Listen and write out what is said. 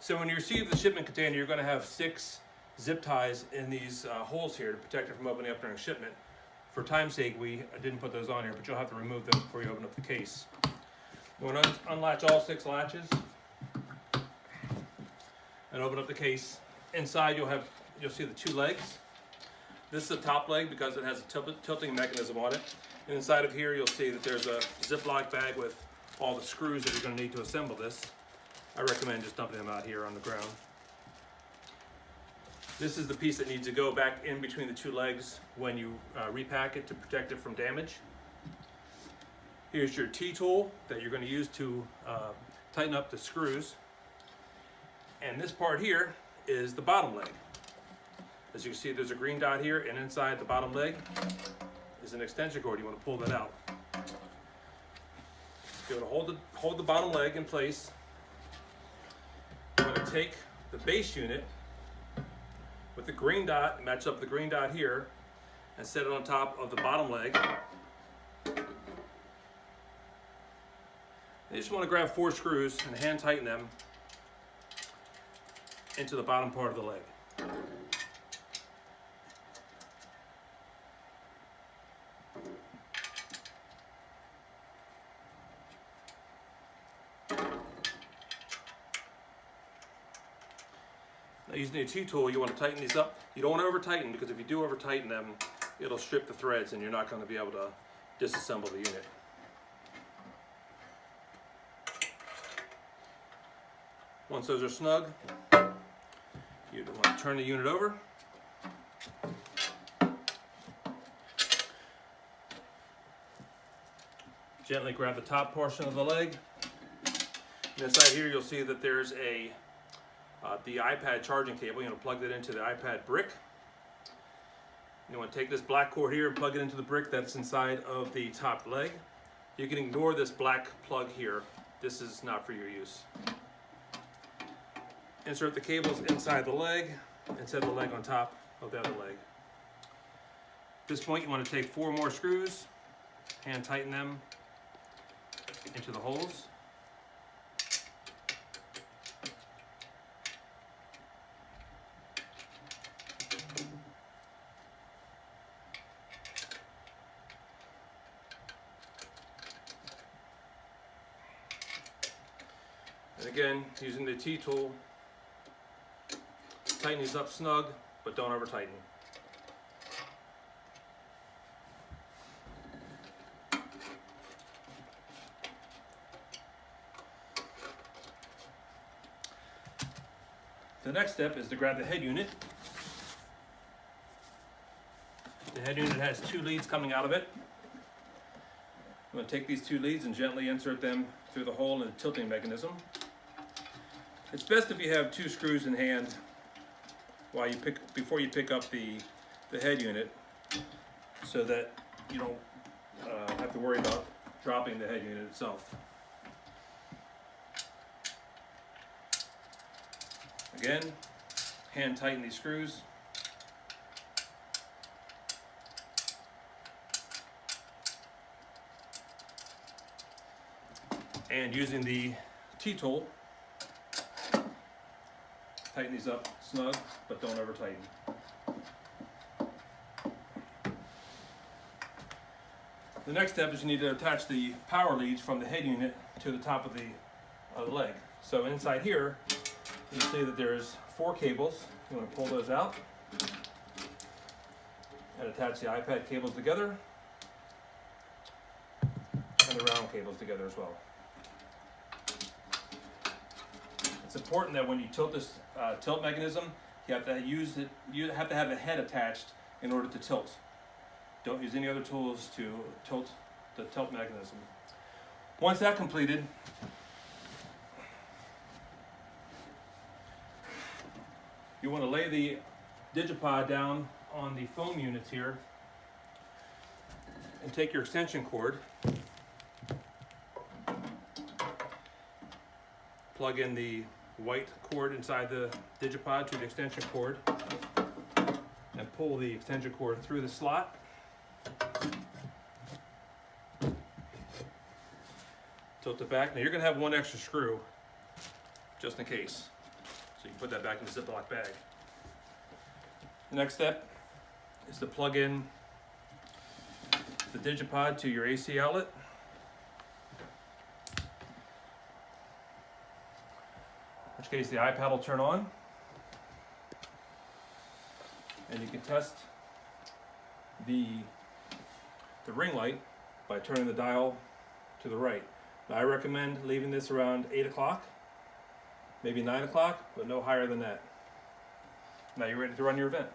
So when you receive the shipment container, you're going to have 6 zip ties in these holes here to protect it from opening up during shipment. For time's sake, I didn't put those on here, but you'll have to remove them before you open up the case. You want to unlatch all 6 latches and open up the case. Inside you'll see the 2 legs. This is the top leg because it has a tilting mechanism on it. And inside of here you'll see that there's a Ziploc bag with all the screws that you're going to need to assemble this. I recommend just dumping them out here on the ground. This is the piece that needs to go back in between the 2 legs when you repack it to protect it from damage. Here's your T-tool that you're going to use to tighten up the screws. And this part here is the bottom leg. As you can see, there's a green dot here, and inside the bottom leg is an extension cord. You want to pull that out. You want to hold the bottom leg in place. You want to take the base unit with the green dot, match up the green dot here, and set it on top of the bottom leg. You just want to grab 4 screws and hand tighten them into the bottom part of the leg. Now, using the T-tool, you want to tighten these up. You don't want to over tighten, because if you do over tighten them, it'll strip the threads and you're not going to be able to disassemble the unit. Once those are snug, you want to turn the unit over. Gently grab the top portion of the leg. And inside here you'll see that there's the iPad charging cable. You want to plug that into the iPad brick. You want to take this black cord here and plug it into the brick that's inside of the top leg. You can ignore this black plug here. This is not for your use. Insert the cables inside the leg and set the leg on top of the other leg. At this point you want to take 4 more screws, hand tighten them into the holes. And again, using the T-tool, tighten these up snug, but don't over tighten. The next step is to grab the head unit. The head unit has 2 leads coming out of it. I'm going to take these 2 leads and gently insert them through the hole in the tilting mechanism. It's best if you have 2 screws in hand before you pick up the head unit, so that you don't have to worry about dropping the head unit itself. Again, hand tighten these screws. And using the T-tool, tighten these up snug, but don't over tighten. The next step is you need to attach the power leads from the head unit to the top of the leg. So inside here, you see that there's 4 cables. You want to pull those out and attach the iPad cables together and the round cables together as well. It's important that when you tilt this tilt mechanism, you have to have the head attached in order to tilt. Don't use any other tools to tilt the tilt mechanism. Once that's completed, you want to lay the DigiPod down on the foam units here and take your extension cord, plug in the white cord inside the DigiPod to the extension cord, and pull the extension cord through the slot. Tilt it back. Now you're going to have 1 extra screw just in case. So you can put that back in the Ziploc bag. The next step is to plug in the DigiPod to your AC outlet. In which case the iPad will turn on. And you can test the ring light by turning the dial to the right. Now I recommend leaving this around 8 o'clock, maybe 9 o'clock, but no higher than that. Now you're ready to run your event.